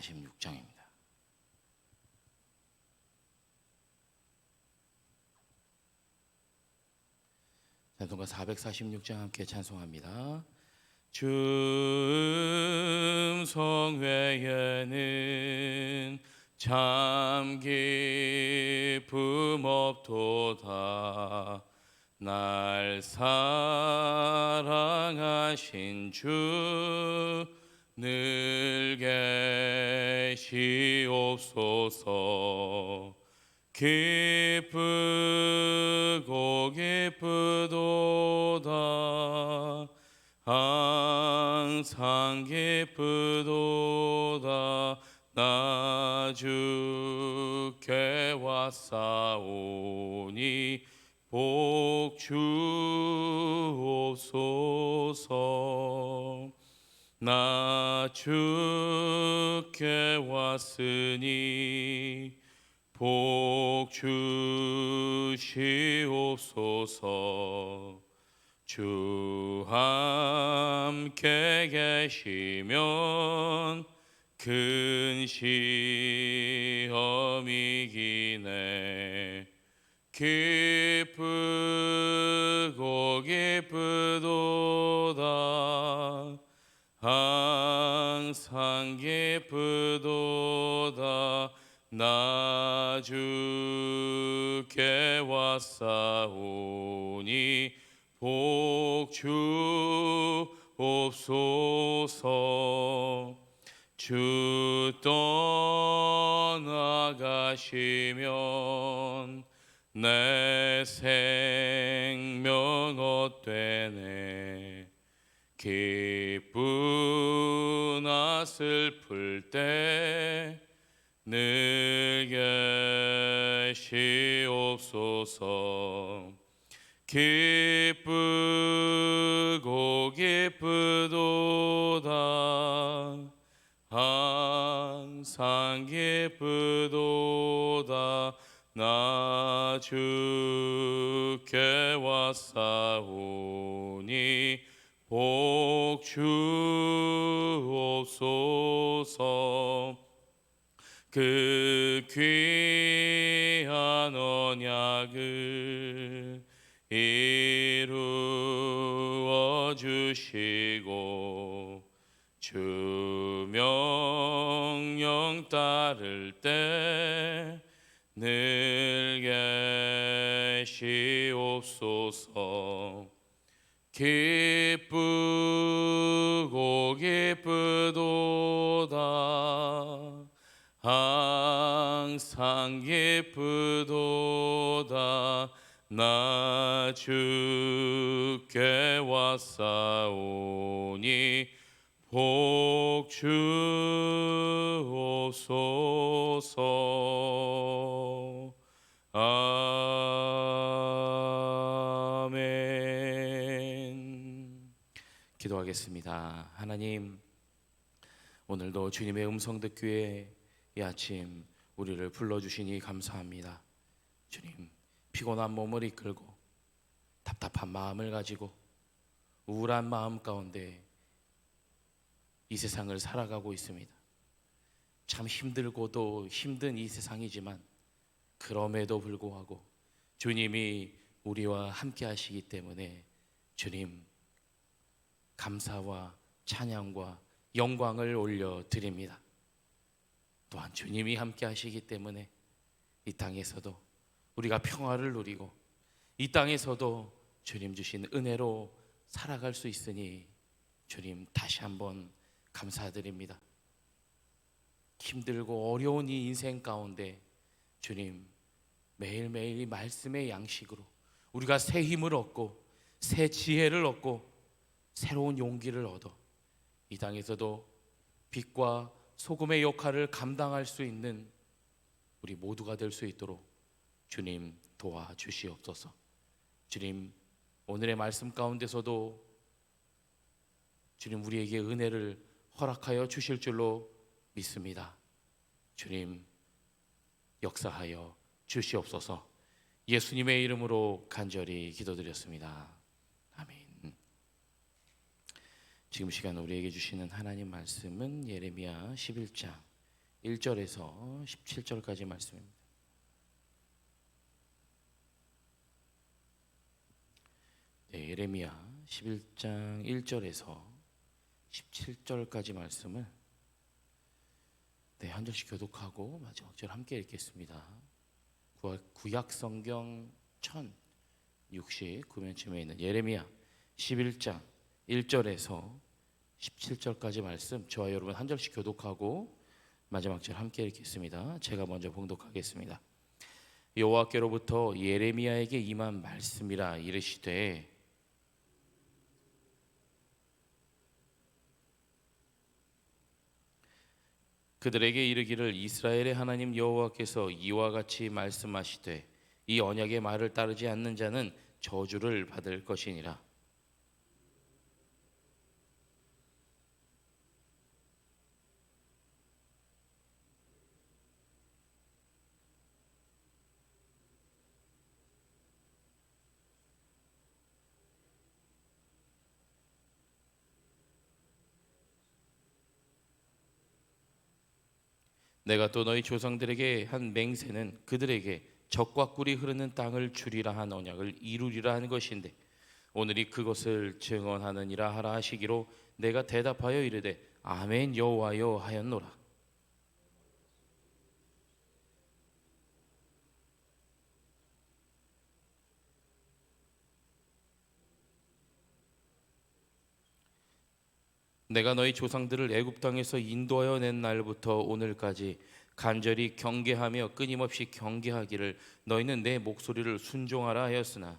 446장입니다. 찬송가 446장 함께 찬송합니다. 주 음성 외에는 참 기쁨 없도다. 날 사랑하신 주 늘 계시옵소서. 기쁘고 기쁘도다. 항상 기쁘도다. 나 주께 왔사오니 복 주옵소서. 나 주께 왔으니 복 주시옵소서. 주 함께 계시면 큰 시험이기네. 기쁘고 기쁘도다. 항상 기쁘도다. 나 주께 왔사오니 복 주옵소서. 주 떠나가시면 내 생명 헛되네. 기쁘나 슬플 때 늘 계시옵소서. 기쁘고 기쁘도다. 항상 기쁘도다. 나 주께 왔사오니 복 주옵소서. 그 귀한 언약을 이루어 주시고 주 명령 따를 때 늘 계시옵소서. 기쁘고 기쁘도다. 항상 기쁘도다. 나 주께 왔사오니 복 주옵소서. 아멘. 기도하겠습니다. 하나님, 오늘도 주님의 음성 듣기에 이 아침 우리를 불러주시니 감사합니다. 주님, 피곤한 몸을 이끌고 답답한 마음을 가지고 우울한 마음 가운데 이 세상을 살아가고 있습니다. 참 힘들고도 힘든 이 세상이지만 그럼에도 불구하고 주님이 우리와 함께 하시기 때문에 주님 감사와 찬양과 영광을 올려드립니다. 또한 주님이 함께 하시기 때문에 이 땅에서도 우리가 평화를 누리고 이 땅에서도 주님 주신 은혜로 살아갈 수 있으니 주님 다시 한번 감사드립니다. 힘들고 어려운 이 인생 가운데 주님 매일매일 이 말씀의 양식으로 우리가 새 힘을 얻고 새 지혜를 얻고 새로운 용기를 얻어 이 땅에서도 빛과 소금의 역할을 감당할 수 있는 우리 모두가 될 수 있도록 주님 도와주시옵소서. 주님 오늘의 말씀 가운데서도 주님 우리에게 은혜를 허락하여 주실 줄로 믿습니다. 주님 역사하여 주시옵소서. 예수님의 이름으로 간절히 기도드렸습니다. 아멘. 지금 시간 우리에게 주시는 하나님 말씀은 예레미야 11장 1절에서 17절까지 말씀입니다. 네, 예레미야 11장 1절에서 17절까지 말씀을 한 절씩 교독하고 마지막 절 함께 읽겠습니다. 구약 성경 1069면쯤에 있는 예레미야 11장 1절에서 17절까지 말씀, 저와 여러분 한 절씩 교독하고 마지막 절 함께 읽겠습니다. 제가 먼저 봉독하겠습니다. 여호와께로부터 예레미야에게 임한 말씀이라. 이르시되 그들에게 이르기를 이스라엘의 하나님 여호와께서 이와 같이 말씀하시되 이 언약의 말을 따르지 않는 자는 저주를 받을 것이니라. 내가 또 너희 조상들에게 한 맹세는 그들에게 젖과 꿀이 흐르는 땅을 주리라 한 언약을 이루리라 한 것인데 오늘이 그것을 증언하느니라 하라 하시기로 내가 대답하여 이르되 아멘 여호와여 하였노라. 내가 너희 조상들을 애굽 땅에서 인도하여 낸 날부터 오늘까지 간절히 경계하며 끊임없이 경계하기를 너희는 내 목소리를 순종하라 하였으나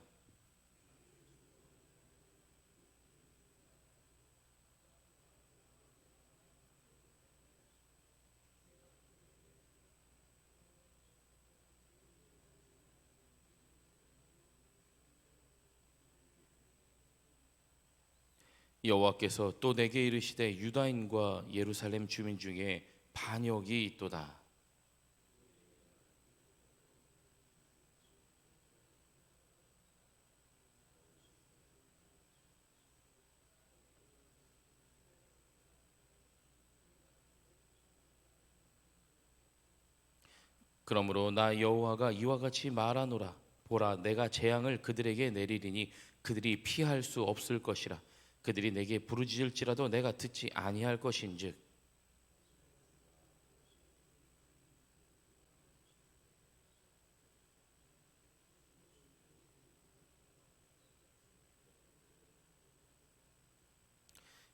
여호와께서 또 내게 이르시되 유다인과 예루살렘 주민 중에 반역이 있도다. 그러므로 나 여호와가 이와 같이 말하노라. 보라, 내가 재앙을 그들에게 내리리니 그들이 피할 수 없을 것이라. 그들이 내게 부르짖을지라도 내가 듣지 아니할 것인즉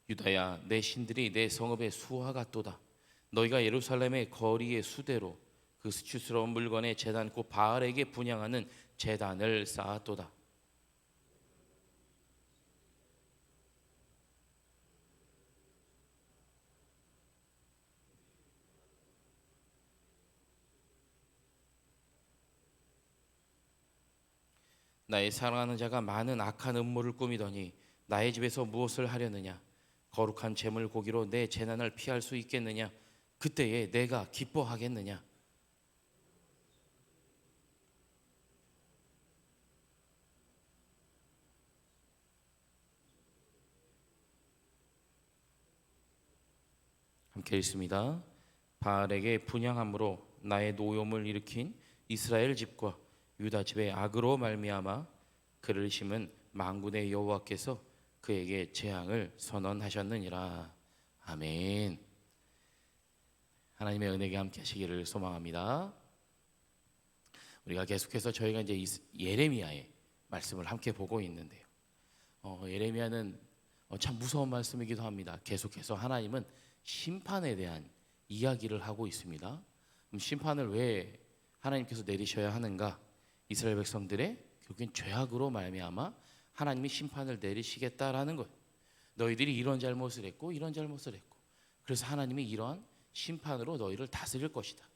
유다야, 내 신들이 내 성읍의 수와 같도다. 너희가 예루살렘의 거리의 수대로 그 수치스러운 물건의 제단 곧 바알에게 분향하는 제단을 쌓았도다. 나의 사랑하는 자가 많은 악한 음모를 꾸미더니 나의 집에서 무엇을 하려느냐? 거룩한 제물 고기로 내 재난을 피할 수 있겠느냐? 그때에 내가 기뻐하겠느냐? 함께 읽습니다. 바알에게 분향함으로 나의 노염을 일으킨 이스라엘 집과 유다 집의 악으로 말미암아 그를 심은 만군의 여호와께서 그에게 재앙을 선언하셨느니라. 아멘. 하나님의 은혜가 함께 하시기를 소망합니다. 우리가 계속해서 저희가 이제 예레미야의 말씀을 함께 보고 있는데요. 예레미야는 참 무서운 말씀이기도 합니다. 계속해서 하나님은 심판에 대한 이야기를 하고 있습니다. 심판을 왜 하나님께서 내리셔야 하는가? 이스라엘 백성들의 결국엔 죄악으로 말미암아 하나님이 심판을 내리시겠다라는 거예요. 너희들이 이런 잘못을 했고 이런 잘못을 했고 그래서 하나님이 이러한 심판으로 너희를 다스릴 것이다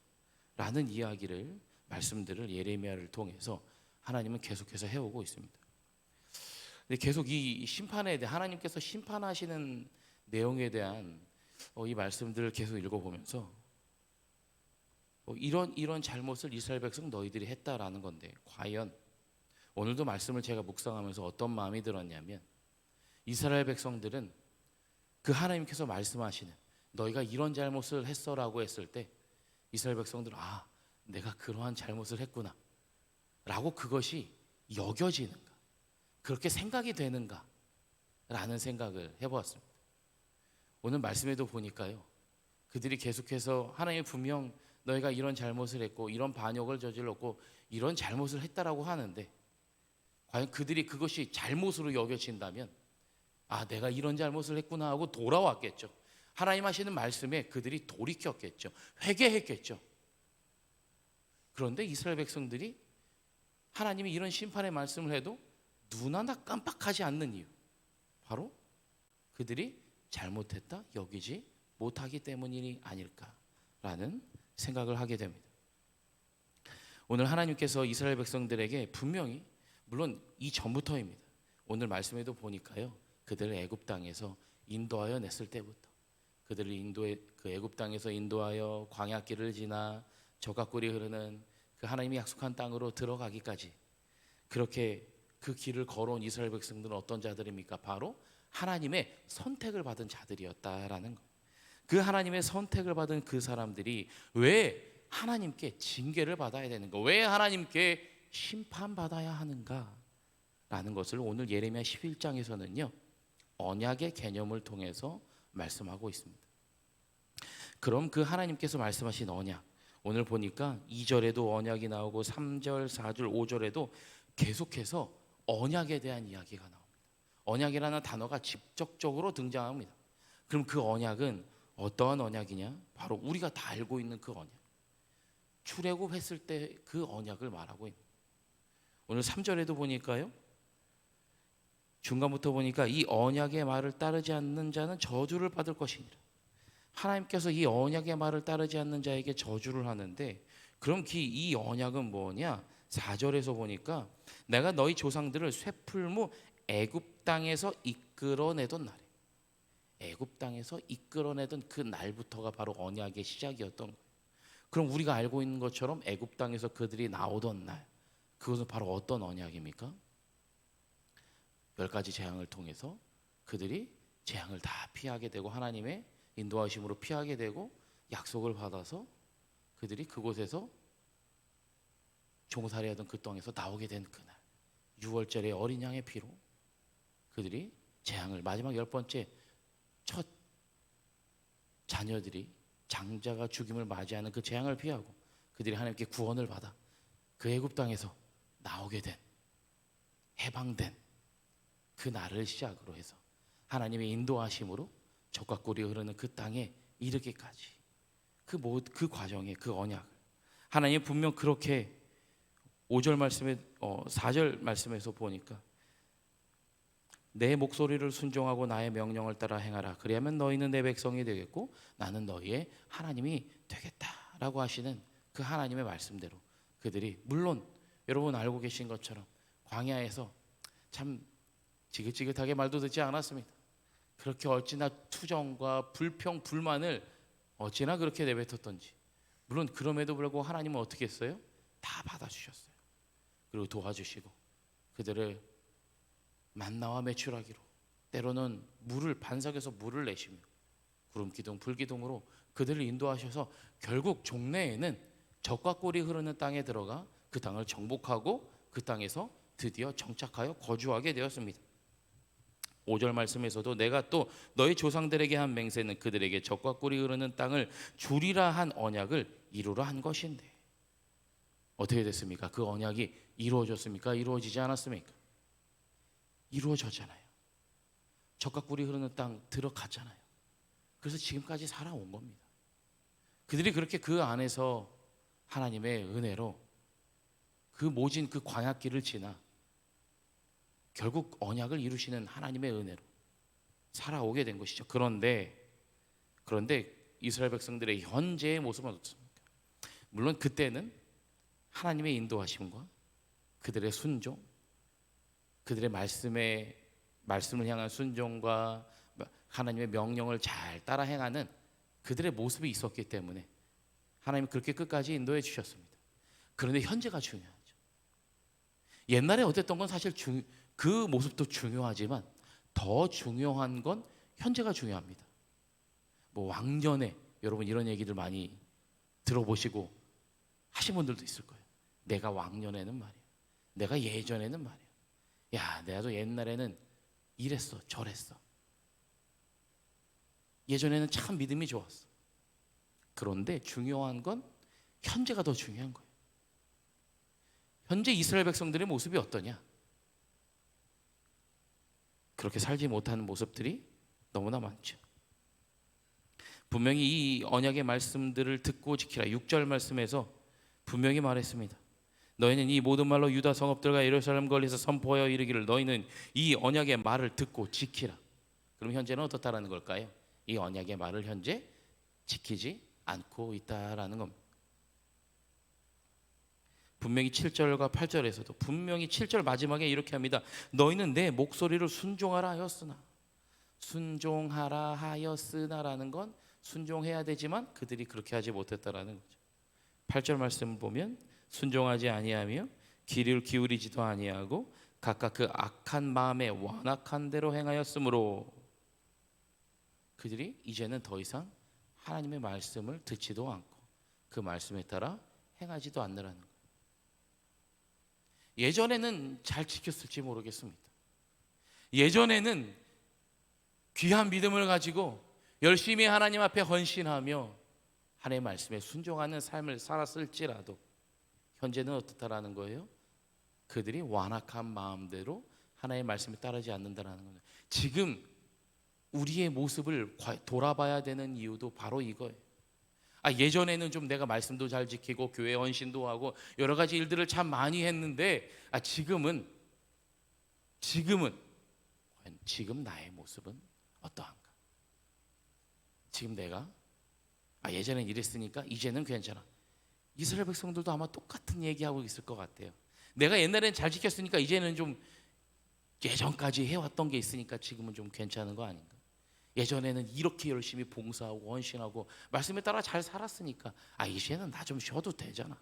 라는 이야기를 말씀들을 예레미야를 통해서 하나님은 계속해서 해오고 있습니다. 근데 계속 이 심판에 대해 하나님께서 심판하시는 내용에 대한 이 말씀들을 계속 읽어보면서 이런 잘못을 이스라엘 백성 너희들이 했다라는 건데 과연 오늘도 말씀을 제가 묵상하면서 어떤 마음이 들었냐면 이스라엘 백성들은 그 하나님께서 말씀하시는 너희가 이런 잘못을 했어라고 했을 때 이스라엘 백성들은 내가 그러한 잘못을 했구나 라고 그것이 여겨지는가, 그렇게 생각이 되는가 라는 생각을 해보았습니다. 오늘 말씀에도 보니까요, 그들이 계속해서 하나님 분명 너희가 이런 잘못을 했고 이런 반역을 저질렀고 이런 잘못을 했다라고 하는데, 과연 그들이 그것이 잘못으로 여겨진다면 내가 이런 잘못을 했구나 하고 돌아왔겠죠. 하나님 하시는 말씀에 그들이 돌이켰겠죠. 회개했겠죠. 그런데 이스라엘 백성들이 하나님이 이런 심판의 말씀을 해도 눈 하나 깜빡하지 않는 이유, 바로 그들이 잘못했다 여기지 못하기 때문이 아닐까라는 생각을 하게 됩니다. 오늘 하나님께서 이스라엘 백성들에게 분명히, 물론 이전부터입니다, 오늘 말씀에도 보니까요, 그들을 애굽 땅에서 인도하여 냈을 때부터, 그들을 애굽 땅에서 인도하여 광야길을 지나 적각꿀이 흐르는 그 하나님이 약속한 땅으로 들어가기까지, 그렇게 그 길을 걸어온 이스라엘 백성들은 어떤 자들입니까? 바로 하나님의 선택을 받은 자들이었다라는 것. 그 하나님의 선택을 받은 그 사람들이 왜 하나님께 징계를 받아야 되는가, 왜 하나님께 심판받아야 하는가 라는 것을 오늘 예레미야 11장에서는요 언약의 개념을 통해서 말씀하고 있습니다. 그럼 그 하나님께서 말씀하신 언약, 오늘 보니까 2절에도 언약이 나오고 3절, 4절, 5절에도 계속해서 언약에 대한 이야기가 나옵니다. 언약이라는 단어가 직접적으로 등장합니다. 그럼 그 언약은 어떠한 언약이냐? 바로 우리가 다 알고 있는 그 언약, 출애굽했을 때 그 언약을 말하고 있습니다. 오늘 3절에도 보니까요, 중간부터 보니까 이 언약의 말을 따르지 않는 자는 저주를 받을 것이니라. 하나님께서 이 언약의 말을 따르지 않는 자에게 저주를 하는데, 그럼 이 언약은 뭐냐? 4절에서 보니까 내가 너희 조상들을 쇠풀무 애굽 땅에서 이끌어내던 날에, 애굽 땅에서 이끌어내던 그 날부터가 바로 언약의 시작이었던 거예요. 그럼 우리가 알고 있는 것처럼 애굽 땅에서 그들이 나오던 날, 그것은 바로 어떤 언약입니까? 10가지 재앙을 통해서 그들이 재앙을 다 피하게 되고 하나님의 인도하심으로 피하게 되고 약속을 받아서 그들이 그곳에서 종살이하던 그 땅에서 나오게 된 그날, 6월절의 어린 양의 피로 그들이 재앙을, 마지막 10번째 첫 자녀들이, 장자가 죽임을 맞이하는 그 재앙을 피하고 그들이 하나님께 구원을 받아 그 애굽 땅에서 나오게 된, 해방된 그 날을 시작으로 해서 하나님의 인도하심으로 적과 꿀이 흐르는 그 땅에 이르기까지 그 과정에 그 언약을 하나님 분명 그렇게 5절 말씀에 4절 말씀에서 보니까 내 목소리를 순종하고 나의 명령을 따라 행하라. 그리하면 너희는 내 백성이 되겠고 나는 너희의 하나님이 되겠다라고 하시는 그 하나님의 말씀대로 그들이, 물론 여러분 알고 계신 것처럼 광야에서 참 지긋지긋하게 말도 듣지 않았습니다. 그렇게 어찌나 투정과 불평, 불만을 어찌나 그렇게 내뱉었던지, 물론 그럼에도 불구하고 하나님은 어떻게 했어요? 다 받아주셨어요. 그리고 도와주시고 그들을 만나와 메추라기로, 때로는 반석에서 물을 내시며 구름 기둥, 불 기둥으로 그들을 인도하셔서 결국 종래에는 적과 꿀이 흐르는 땅에 들어가 그 땅을 정복하고 그 땅에서 드디어 정착하여 거주하게 되었습니다. 5절 말씀에서도 내가 또 너희 조상들에게 한 맹세는 그들에게 적과 꿀이 흐르는 땅을 주리라 한 언약을 이루라 한 것인데, 어떻게 됐습니까? 그 언약이 이루어졌습니까? 이루어지지 않았습니까? 이루어졌잖아요. 적과 꿀이 흐르는 땅 들어갔잖아요. 그래서 지금까지 살아온 겁니다. 그들이 그렇게 그 안에서 하나님의 은혜로 그 모진 그 광야길을 지나 결국 언약을 이루시는 하나님의 은혜로 살아오게 된 것이죠. 그런데 이스라엘 백성들의 현재의 모습은 어떻습니까? 물론 그때는 하나님의 인도하심과 그들의 순종, 그들의 말씀을 향한 순종과 하나님의 명령을 잘 따라 행하는 그들의 모습이 있었기 때문에 하나님이 그렇게 끝까지 인도해 주셨습니다. 그런데 현재가 중요하죠. 옛날에 어땠던 건 사실 그 모습도 중요하지만 더 중요한 건 현재가 중요합니다. 왕년에 여러분 이런 얘기들 많이 들어보시고 하신 분들도 있을 거예요. 내가 왕년에는 말이야, 내가 예전에는 말이야, 야 내가도 옛날에는 이랬어 저랬어, 예전에는 참 믿음이 좋았어. 그런데 중요한 건 현재가 더 중요한 거예요. 현재 이스라엘 백성들의 모습이 어떠냐? 그렇게 살지 못하는 모습들이 너무나 많죠. 분명히 이 언약의 말씀들을 듣고 지키라. 6절 말씀에서 분명히 말했습니다. 너희는 이 모든 말로 유다 성읍들과 예루살렘 거리에서 선포하여 이르기를 너희는 이 언약의 말을 듣고 지키라. 그럼 현재는 어떻다라는 걸까요? 이 언약의 말을 현재 지키지 않고 있다라는 겁니다. 분명히 7절과 8절에서도 분명히 7절 마지막에 이렇게 합니다. 너희는 내 목소리를 순종하라 하였으나, 순종하라 하였으나라는 건 순종해야 되지만 그들이 그렇게 하지 못했다라는 거죠. 8절 말씀을 보면 순종하지 아니하며 귀를 기울이지도 아니하고 각각 그 악한 마음에 완악한 대로 행하였으므로, 그들이 이제는 더 이상 하나님의 말씀을 듣지도 않고 그 말씀에 따라 행하지도 않느라는 거예요. 예전에는 잘 지켰을지 모르겠습니다. 예전에는 귀한 믿음을 가지고 열심히 하나님 앞에 헌신하며 하나님의 말씀에 순종하는 삶을 살았을지라도 현재는 어떻다라는 거예요? 그들이 완악한 마음대로 하나님의 말씀에 따르지 않는다라는 거예요. 지금 우리의 모습을 돌아봐야 되는 이유도 바로 이거예요. 예전에는 좀 내가 말씀도 잘 지키고 교회 헌신도 하고 여러 가지 일들을 참 많이 했는데 지금은 지금 나의 모습은 어떠한가? 지금 내가 예전엔 이랬으니까 이제는 괜찮아. 이스라엘 백성들도 아마 똑같은 얘기하고 있을 것 같아요. 내가 옛날엔 잘 지켰으니까 이제는 좀 예전까지 해왔던 게 있으니까 지금은 좀 괜찮은 거 아닌가? 예전에는 이렇게 열심히 봉사하고 헌신하고 말씀에 따라 잘 살았으니까 이제는 나 좀 쉬어도 되잖아.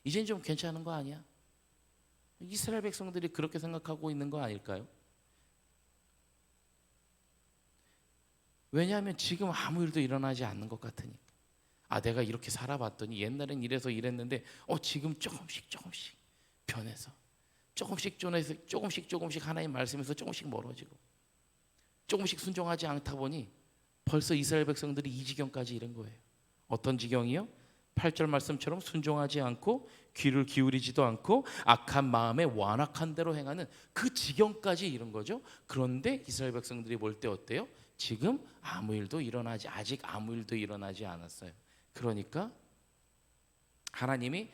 이제는 좀 괜찮은 거 아니야? 이스라엘 백성들이 그렇게 생각하고 있는 거 아닐까요? 왜냐하면 지금 아무 일도 일어나지 않는 것 같으니까. 내가 이렇게 살아봤더니 옛날엔 이래서 이랬는데 지금 조금씩 변해서 조금씩 하나님 말씀에서 조금씩 멀어지고 조금씩 순종하지 않다 보니 벌써 이스라엘 백성들이 이 지경까지 이른 거예요. 어떤 지경이요? 8절 말씀처럼 순종하지 않고 귀를 기울이지도 않고 악한 마음에 완악한 대로 행하는 그 지경까지 이른 거죠. 그런데 이스라엘 백성들이 볼 때 어때요? 지금 아직 아무 일도 일어나지 않았어요. 그러니까 하나님이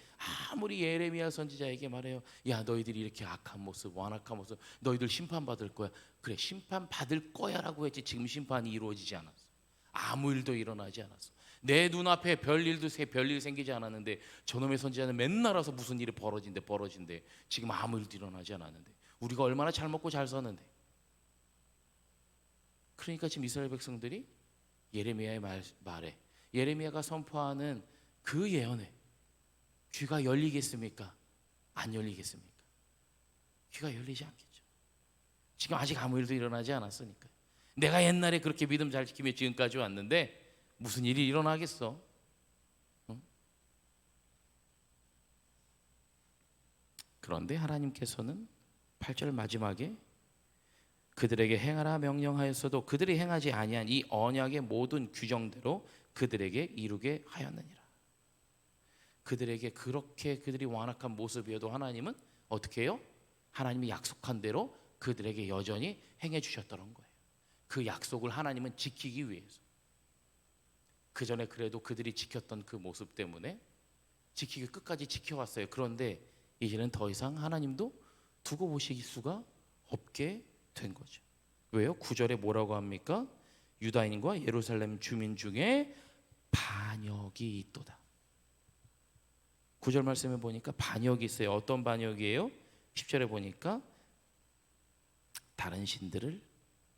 아무리 예레미야 선지자에게 말해요. 야 너희들이 이렇게 악한 모습, 완악한 모습, 너희들 심판받을 거야. 그래 심판받을 거야 라고 했지 지금 심판이 이루어지지 않았어. 아무 일도 일어나지 않았어. 내 눈앞에 별일 생기지 않았는데 저놈의 선지자는 맨날 와서 무슨 일이 벌어진대. 지금 아무 일도 일어나지 않았는데 우리가 얼마나 잘 먹고 잘 사는데. 그러니까 지금 이스라엘 백성들이 예레미야의 말에 예레미야가 선포하는 그 예언에 귀가 열리겠습니까? 안 열리겠습니까? 귀가 열리지 않겠죠. 지금 아직 아무 일도 일어나지 않았으니까요. 내가 옛날에 그렇게 믿음 잘 지키며 지금까지 왔는데 무슨 일이 일어나겠어? 응? 그런데 하나님께서는 8절 마지막에 그들에게 행하라 명령하였어도 그들이 행하지 아니한 이 언약의 모든 규정대로 그들에게 이루게 하였느니라. 그들이 완악한 모습이어도 하나님은 어떻게 해요? 하나님이 약속한 대로 그들에게 여전히 행해 주셨다는 거예요. 그 약속을 하나님은 지키기 위해서. 그 전에 그래도 그들이 지켰던 그 모습 때문에 끝까지 지켜왔어요. 그런데 이제는 더 이상 하나님도 두고 보실 수가 없게 된 거죠. 왜요? 9절에 뭐라고 합니까? 유다인과 예루살렘 주민 중에 반역이 있도다. 9절 말씀에 보니까 반역이 있어요. 어떤 반역이에요? 10절에 보니까 다른 신들을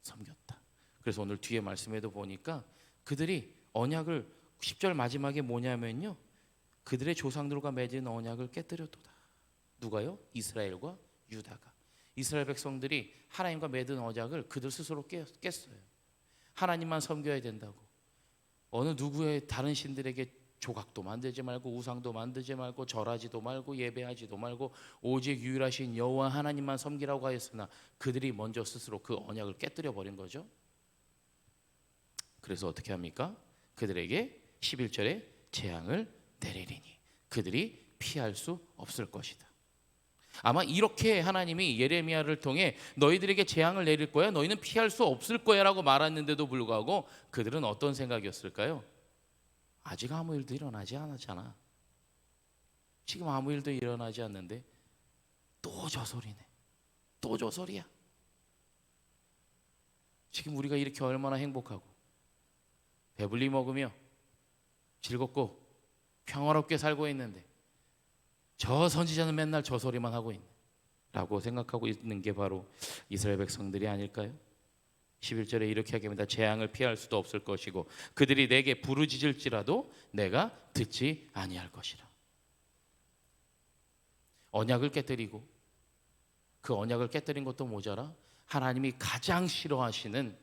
섬겼다. 그래서 오늘 뒤에 말씀에도 보니까 그들이 언약을 10절 마지막에 뭐냐면요, 그들의 조상들과 맺은 언약을 깨뜨렸도다. 누가요? 이스라엘과 유다가. 이스라엘 백성들이 하나님과 맺은 언약을 그들 스스로 깼어요. 하나님만 섬겨야 된다고, 어느 누구의 다른 신들에게 조각도 만들지 말고 우상도 만들지 말고 절하지도 말고 예배하지도 말고 오직 유일하신 여호와 하나님만 섬기라고 하였으나 그들이 먼저 스스로 그 언약을 깨뜨려 버린 거죠. 그래서 어떻게 합니까? 그들에게 11절에 재앙을 내리리니 그들이 피할 수 없을 것이다. 아마 이렇게 하나님이 예레미야를 통해 너희들에게 재앙을 내릴 거야, 너희는 피할 수 없을 거야 라고 말했는데도 불구하고 그들은 어떤 생각이었을까요? 아직 아무 일도 일어나지 않았잖아. 지금 아무 일도 일어나지 않는데 또 저 소리네, 또 저 소리야. 지금 우리가 이렇게 얼마나 행복하고 배불리 먹으며 즐겁고 평화롭게 살고 있는데 저 선지자는 맨날 저 소리만 하고 있네 라고 생각하고 있는 게 바로 이스라엘 백성들이 아닐까요? 11절에 이렇게 하기입니다. 재앙을 피할 수도 없을 것이고 그들이 내게 부르짖을지라도 내가 듣지 아니할 것이라. 언약을 깨뜨리고 그 언약을 깨뜨린 것도 모자라 하나님이 가장 싫어하시는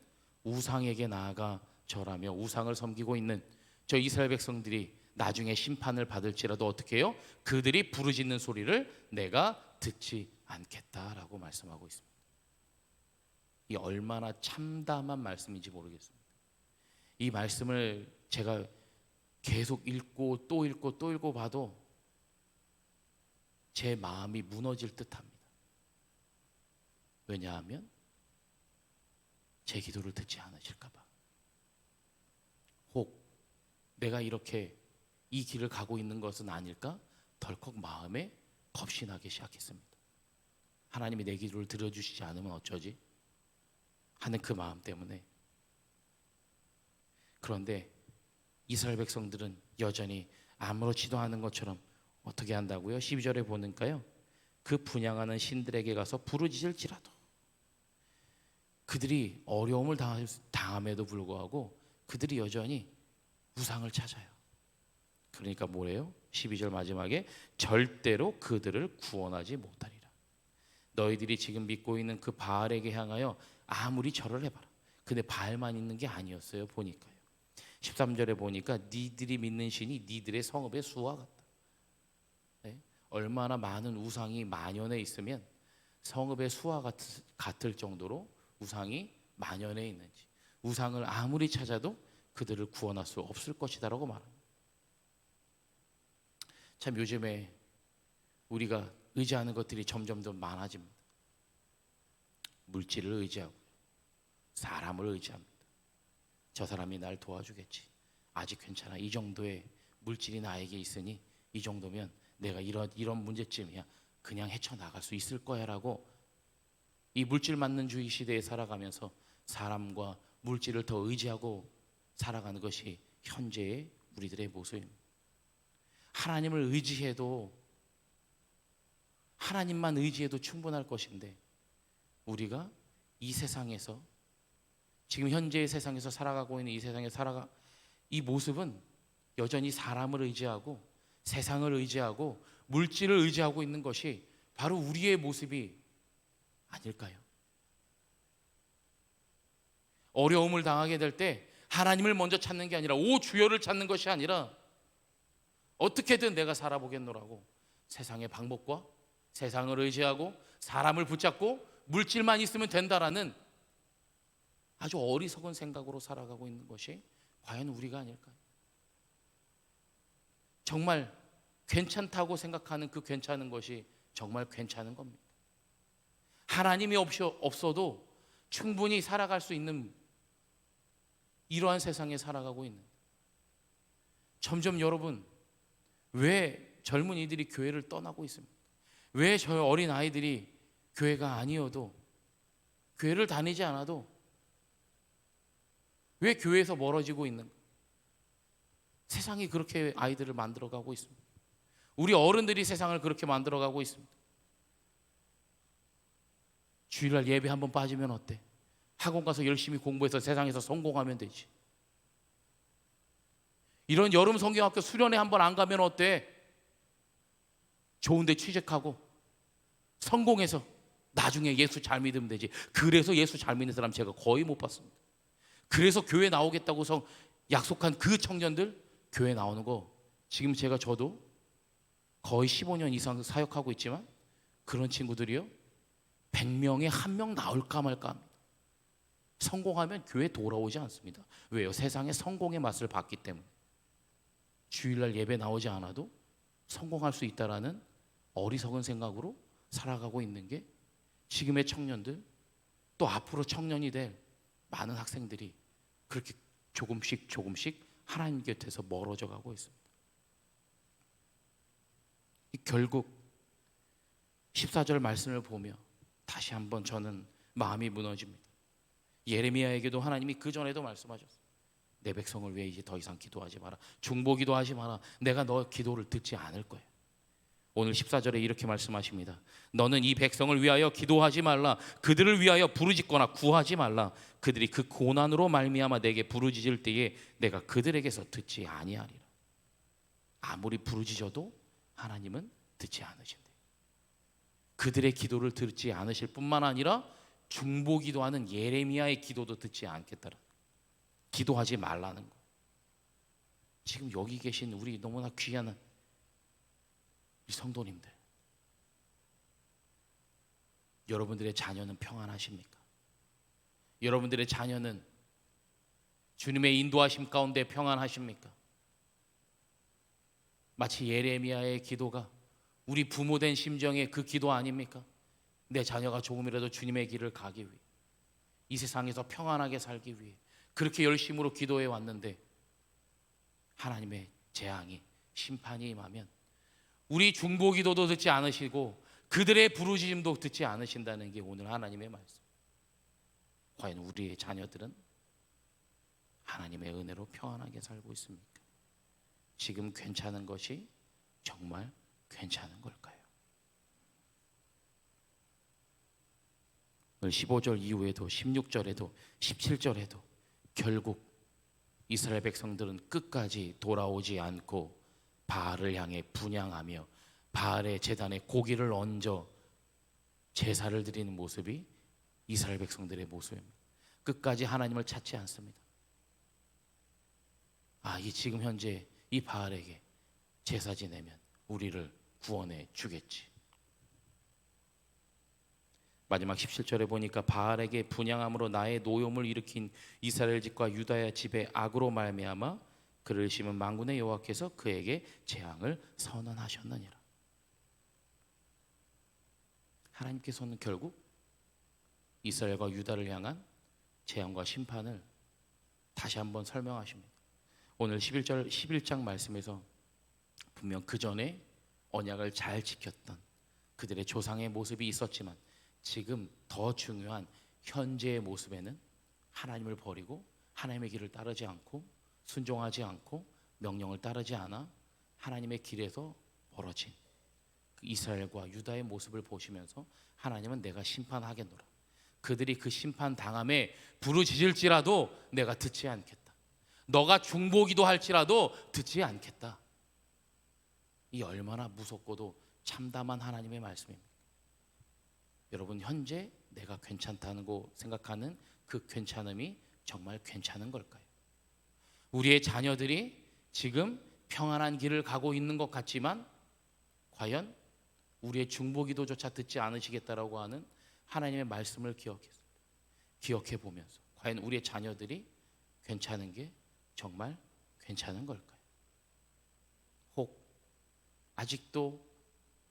우상에게 나아가 절하며 우상을 섬기고 있는 저 이스라엘 백성들이 나중에 심판을 받을지라도 어떻게 해요? 그들이 부르짖는 소리를 내가 듣지 않겠다라고 말씀하고 있습니다. 이 얼마나 참담한 말씀인지 모르겠습니다. 이 말씀을 제가 계속 읽고 또 읽고 또 읽고 봐도 제 마음이 무너질 듯합니다. 왜냐하면 제 기도를 듣지 않으실까 봐. 혹 내가 이렇게 이 길을 가고 있는 것은 아닐까? 덜컥 마음에 겁이 나기 시작했습니다. 하나님이 내 기도를 들어주시지 않으면 어쩌지? 하는 그 마음 때문에. 그런데 이스라엘 백성들은 여전히 아무렇지도 않은 것처럼 어떻게 한다고요? 12절에 보니까요, 그 분향하는 신들에게 가서 부르짖을지라도. 그들이 어려움을 당함에도 불구하고 그들이 여전히 우상을 찾아요. 그러니까 뭐래요? 12절 마지막에 절대로 그들을 구원하지 못하리라. 너희들이 지금 믿고 있는 그 바알에게 향하여 아무리 절을 해봐라. 근데 바알만 있는 게 아니었어요. 보니까요, 13절에 보니까 니들이 믿는 신이 니들의 성읍의 수와 같다. 네? 얼마나 많은 우상이 만연해 있으면 성읍의 수와 같을 정도로 우상이 만연해 있는지, 우상을 아무리 찾아도 그들을 구원할 수 없을 것이다 라고 말합니다. 참 요즘에 우리가 의지하는 것들이 점점 더 많아집니다. 물질을 의지하고 사람을 의지합니다. 저 사람이 날 도와주겠지, 아직 괜찮아, 이 정도의 물질이 나에게 있으니 이 정도면 내가 이런 문제쯤이야, 그냥 헤쳐나갈 수 있을 거야 라고 이 물질 만능주의 시대에 살아가면서 사람과 물질을 더 의지하고 살아가는 것이 현재의 우리들의 모습입니다. 하나님을 의지해도, 하나님만 의지해도 충분할 것인데 우리가 이 세상에서, 지금 현재의 세상에서 살아가고 있는 이 세상에 이 모습은 여전히 사람을 의지하고 세상을 의지하고 물질을 의지하고 있는 것이 바로 우리의 모습이 아닐까요? 어려움을 당하게 될 때 하나님을 먼저 찾는 게 아니라 오 주여를 찾는 것이 아니라 어떻게든 내가 살아보겠노라고 세상의 방법과 세상을 의지하고 사람을 붙잡고 물질만 있으면 된다라는 아주 어리석은 생각으로 살아가고 있는 것이 과연 우리가 아닐까요? 정말 괜찮다고 생각하는 그 괜찮은 것이 정말 괜찮은 겁니다. 하나님이 없어도 충분히 살아갈 수 있는 이러한 세상에 살아가고 있는, 점점 여러분 왜 젊은이들이 교회를 떠나고 있습니까? 왜 저 어린 아이들이 교회가 아니어도, 교회를 다니지 않아도 왜 교회에서 멀어지고 있는가? 세상이 그렇게 아이들을 만들어가고 있습니다. 우리 어른들이 세상을 그렇게 만들어가고 있습니다. 주일날 예배 한번 빠지면 어때? 학원 가서 열심히 공부해서 세상에서 성공하면 되지. 이런 여름 성경학교 수련회 한번 안 가면 어때? 좋은 데 취직하고 성공해서 나중에 예수 잘 믿으면 되지. 그래서 예수 잘 믿는 사람 제가 거의 못 봤습니다. 그래서 교회 나오겠다고 약속한 그 청년들 교회 나오는 거 지금 저도 거의 15년 이상 사역하고 있지만 그런 친구들이요 100명에 1명 나올까 말까 합니다. 성공하면 교회 돌아오지 않습니다. 왜요? 세상에 성공의 맛을 봤기 때문에. 주일날 예배 나오지 않아도 성공할 수 있다라는 어리석은 생각으로 살아가고 있는 게 지금의 청년들, 또 앞으로 청년이 될 많은 학생들이 그렇게 조금씩 하나님 곁에서 멀어져 가고 있습니다. 결국 14절 말씀을 보며 다시 한번 저는 마음이 무너집니다. 예레미야에게도 하나님이 그 전에도 말씀하셨어요. 내 백성을 위해 이제 더 이상 기도하지 마라. 중보기도하지 마라. 내가 너 기도를 듣지 않을 거야. 오늘 14절에 이렇게 말씀하십니다. 너는 이 백성을 위하여 기도하지 말라. 그들을 위하여 부르짖거나 구하지 말라. 그들이 그 고난으로 말미암아 내게 부르짖을 때에 내가 그들에게서 듣지 아니하리라. 아무리 부르짖어도 하나님은 듣지 않으신대요. 그들의 기도를 듣지 않으실 뿐만 아니라 중보기도하는 예레미야의 기도도 듣지 않겠다는, 기도하지 말라는 거. 지금 여기 계신 우리 너무나 귀한 이 성도님들, 여러분들의 자녀는 평안하십니까? 여러분들의 자녀는 주님의 인도하심 가운데 평안하십니까? 마치 예레미야의 기도가 우리 부모된 심정의 그 기도 아닙니까? 내 자녀가 조금이라도 주님의 길을 가기 위해, 이 세상에서 평안하게 살기 위해 그렇게 열심으로 기도해 왔는데 하나님의 재앙이, 심판이 임하면 우리 중보기도도 듣지 않으시고 그들의 부르짖음도 듣지 않으신다는 게 오늘 하나님의 말씀. 과연 우리의 자녀들은 하나님의 은혜로 평안하게 살고 있습니까? 지금 괜찮은 것이 정말 괜찮은 걸까요? 오늘 15절 이후에도 16절에도 17절에도 결국 이스라엘 백성들은 끝까지 돌아오지 않고 바알을 향해 분향하며 바알의 제단에 고기를 얹어 제사를 드리는 모습이 이스라엘 백성들의 모습입니다. 끝까지 하나님을 찾지 않습니다. 이 지금 현재 이 바알에게 제사 지내면 우리를 구원해 주겠지. 마지막 17절에 보니까 바알에게 분향함으로 나의 노염을 일으킨 이스라엘 집과 유다의 집에 악으로 말미암아 그를 심은 만군의 여호와께서 그에게 재앙을 선언하셨느니라. 하나님께서는 결국 이스라엘과 유다를 향한 재앙과 심판을 다시 한번 설명하십니다. 오늘 11장 말씀에서 분명 그 전에 언약을 잘 지켰던 그들의 조상의 모습이 있었지만 지금 더 중요한 현재의 모습에는 하나님을 버리고 하나님의 길을 따르지 않고 순종하지 않고 명령을 따르지 않아 하나님의 길에서 멀어진 그 이스라엘과 유다의 모습을 보시면서 하나님은 내가 심판하겠노라. 그들이 그 심판 당함에 부르짖을지라도 내가 듣지 않겠다. 너가 중보기도 할지라도 듣지 않겠다. 이 얼마나 무섭고도 참담한 하나님의 말씀입니다. 여러분, 현재 내가 괜찮다고 생각하는 그 괜찮음이 정말 괜찮은 걸까요? 우리의 자녀들이 지금 평안한 길을 가고 있는 것 같지만 과연 우리의 중보기도조차 듣지 않으시겠다라고 하는 하나님의 말씀을 기억해 보면서 과연 우리의 자녀들이 괜찮은 게 정말 괜찮은 걸까요? 혹 아직도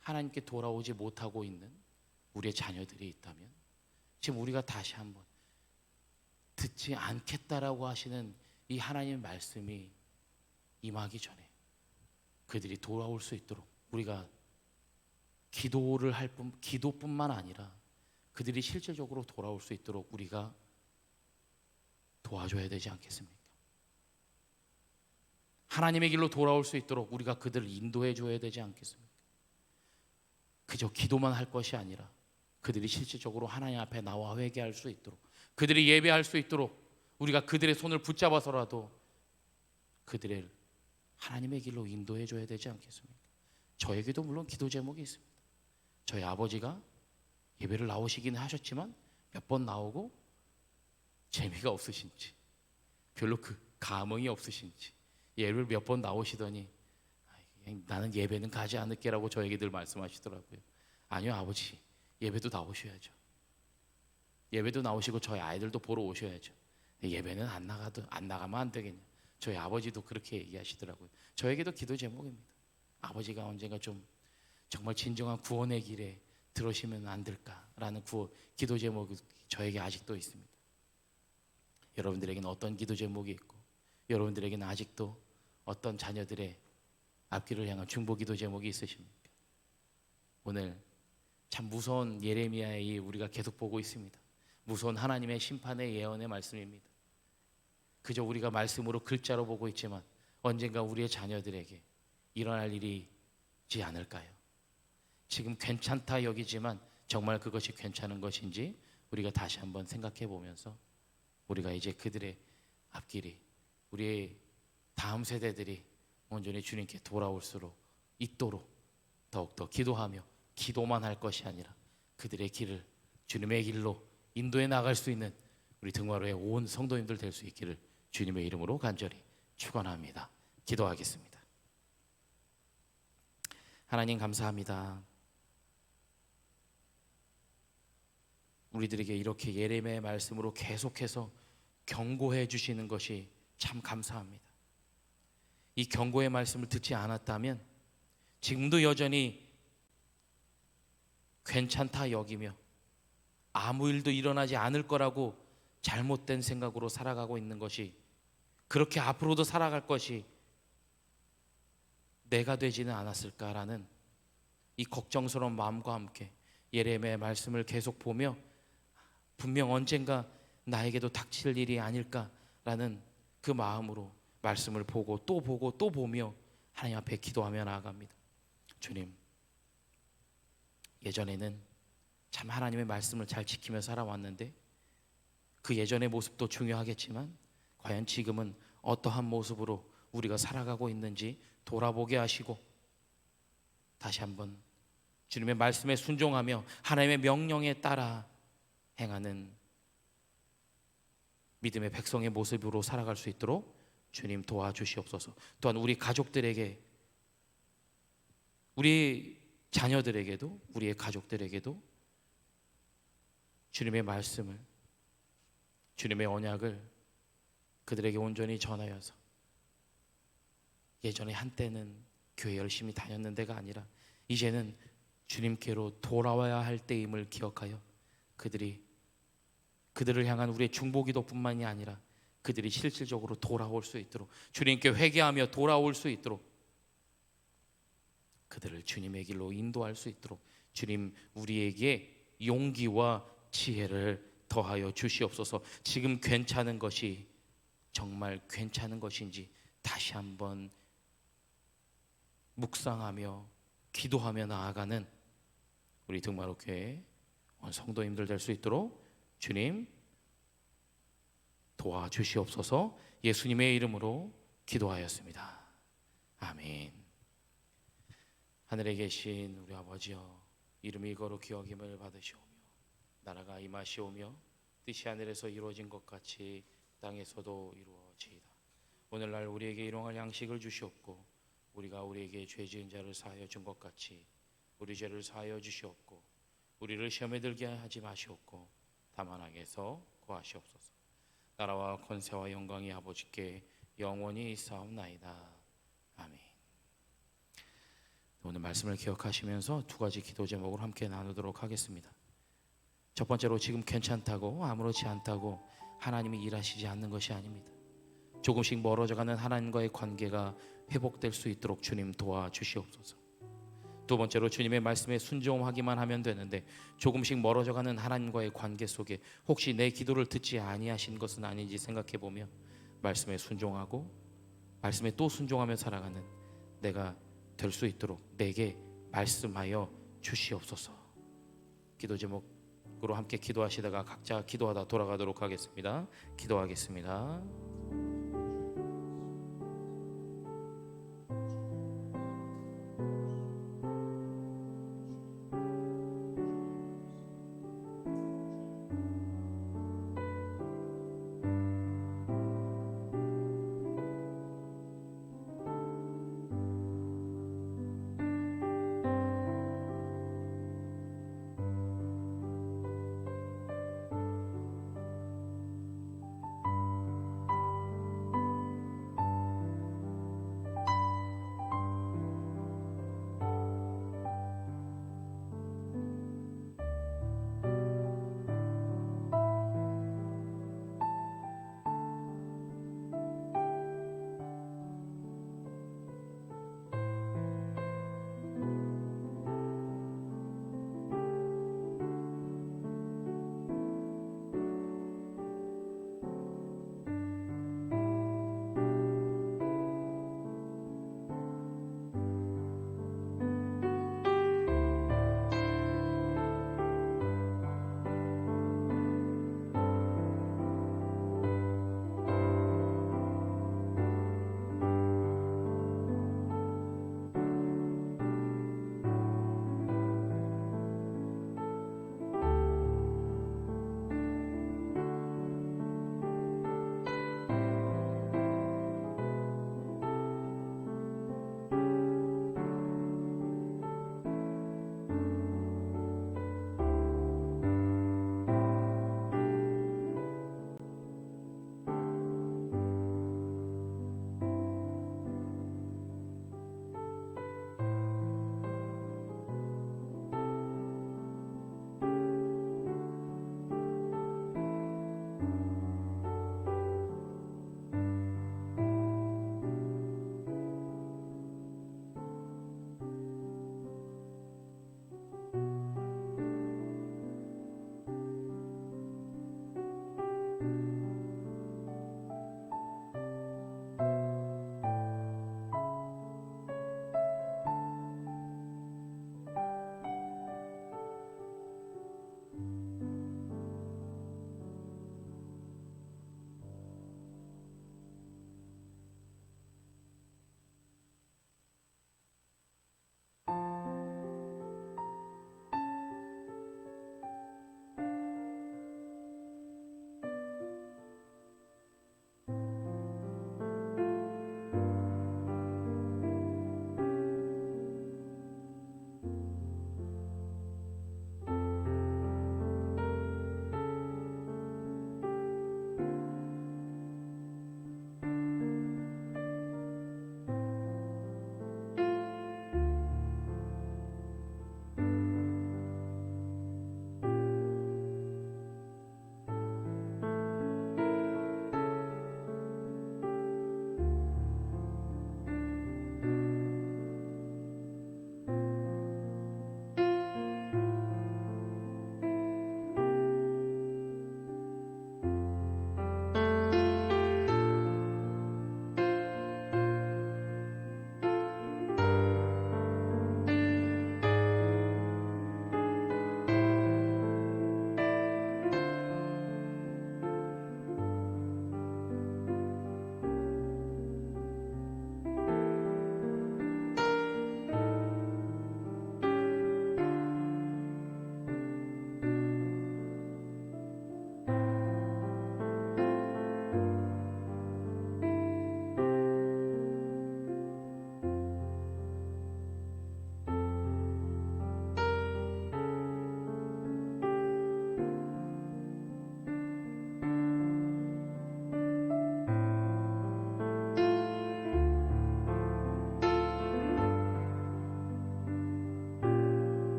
하나님께 돌아오지 못하고 있는 우리의 자녀들이 있다면 지금 우리가 다시 한번 듣지 않겠다라고 하시는 이 하나님의 말씀이 임하기 전에 그들이 돌아올 수 있도록 우리가 기도를 할 뿐, 기도뿐만 아니라 그들이 실질적으로 돌아올 수 있도록 우리가 도와줘야 되지 않겠습니까? 하나님의 길로 돌아올 수 있도록 우리가 그들을 인도해 줘야 되지 않겠습니까? 그저 기도만 할 것이 아니라 그들이 실질적으로 하나님 앞에 나와 회개할 수 있도록, 그들이 예배할 수 있도록 우리가 그들의 손을 붙잡아서라도 그들을 하나님의 길로 인도해 줘야 되지 않겠습니까? 저에게도 물론 기도 제목이 있습니다. 저희 아버지가 예배를 나오시긴 하셨지만 몇 번 나오고 재미가 없으신지, 별로 그 감흥이 없으신지, 예배를 몇 번 나오시더니 나는 예배는 가지 않을게라고 저에게 늘 말씀하시더라고요. 아니요, 아버지, 예배도 나오셔야죠. 예배도 나오시고 저희 아이들도 보러 오셔야죠. 예배는 안 나가면 안 되겠냐. 저희 아버지도 그렇게 얘기하시더라고요. 저에게도 기도 제목입니다. 아버지가 언젠가 좀 정말 진정한 구원의 길에 들어오시면 안 될까라는 기도 제목이 저에게 아직도 있습니다. 여러분들에게는 어떤 기도 제목이 있고, 여러분들에게는 아직도 어떤 자녀들의 앞길을 향한 중보 기도 제목이 있으십니까? 오늘 참 무서운 예레미야의 우리가 계속 보고 있습니다. 무서운 하나님의 심판의 예언의 말씀입니다. 그저 우리가 말씀으로 글자로 보고 있지만 언젠가 우리의 자녀들에게 일어날 일이지 않을까요? 지금 괜찮다 여기지만 정말 그것이 괜찮은 것인지 우리가 다시 한번 생각해 보면서 우리가 이제 그들의 앞길이, 우리의 다음 세대들이 온전히 주님께 돌아올수록 있도록 더욱더 기도하며 기도만 할 것이 아니라 그들의 길을 주님의 길로 인도해 나갈 수 있는 우리 등화로의 온 성도님들 될 수 있기를 주님의 이름으로 간절히 축원합니다. 기도하겠습니다. 하나님 감사합니다. 우리들에게 이렇게 예레미야의 말씀으로 계속해서 경고해 주시는 것이 참 감사합니다. 이 경고의 말씀을 듣지 않았다면 지금도 여전히 괜찮다 여기며 아무 일도 일어나지 않을 거라고 잘못된 생각으로 살아가고 있는 것이, 그렇게 앞으로도 살아갈 것이 내가 되지는 않았을까라는 이 걱정스러운 마음과 함께 예레미야의 말씀을 계속 보며 분명 언젠가 나에게도 닥칠 일이 아닐까라는 그 마음으로 말씀을 보고 또 보며 하나님 앞에 기도하며 나아갑니다. 주님, 예전에는 참 하나님의 말씀을 잘 지키며 살아왔는데 그 예전의 모습도 중요하겠지만 과연 지금은 어떠한 모습으로 우리가 살아가고 있는지 돌아보게 하시고 다시 한번 주님의 말씀에 순종하며 하나님의 명령에 따라 행하는 믿음의 백성의 모습으로 살아갈 수 있도록 주님 도와주시옵소서. 또한 우리 가족들에게, 우리 자녀들에게도, 우리의 가족들에게도 주님의 말씀을, 주님의 언약을 그들에게 온전히 전하여서 예전에 한때는 교회 열심히 다녔는데가 아니라 이제는 주님께로 돌아와야 할 때임을 기억하여 그들을 향한 우리의 중보기도뿐만이 아니라 그들이 실질적으로 돌아올 수 있도록, 주님께 회개하며 돌아올 수 있도록, 그들을 주님의 길로 인도할 수 있도록 주님 우리에게 용기와 지혜를 더하여 주시옵소서. 지금 괜찮은 것이 정말 괜찮은 것인지 다시 한번 묵상하며 기도하며 나아가는 우리 등마로교회 성도님들 될 수 있도록 주님 도와주시옵소서. 예수님의 이름으로 기도하였습니다. 아멘. 하늘에 계신 우리 아버지여, 이름이 거룩히 여김을 받으시오며 나라가 임하시오며 뜻이 하늘에서 이루어진 것 같이 땅에서도 이루어지이다. 오늘날 우리에게 일용할 양식을 주시옵고 우리가 우리에게 죄 지은 자를 사하여 준 것 같이 우리 죄를 사하여 주시옵고 우리를 시험에 들게 하지 마시옵고 다만 악에서 구하시옵소서. 나라와 권세와 영광이 아버지께 영원히 있사옵나이다. 아멘. 오늘 말씀을 기억하시면서 두 가지 기도 제목을 함께 나누도록 하겠습니다. 첫 번째로, 지금 괜찮다고 아무렇지 않다고 하나님이 일하시지 않는 것이 아닙니다. 조금씩 멀어져가는 하나님과의 관계가 회복될 수 있도록 주님 도와주시옵소서. 두 번째로, 주님의 말씀에 순종하기만 하면 되는데 조금씩 멀어져가는 하나님과의 관계 속에 혹시 내 기도를 듣지 아니하신 것은 아닌지 생각해보며 말씀에 순종하고 말씀에 또 순종하며 살아가는 내가 될 수 있도록 내게 말씀하여 주시옵소서. 기도 제목으로 함께 기도하시다가 각자 기도하다 돌아가도록 하겠습니다. 기도하겠습니다.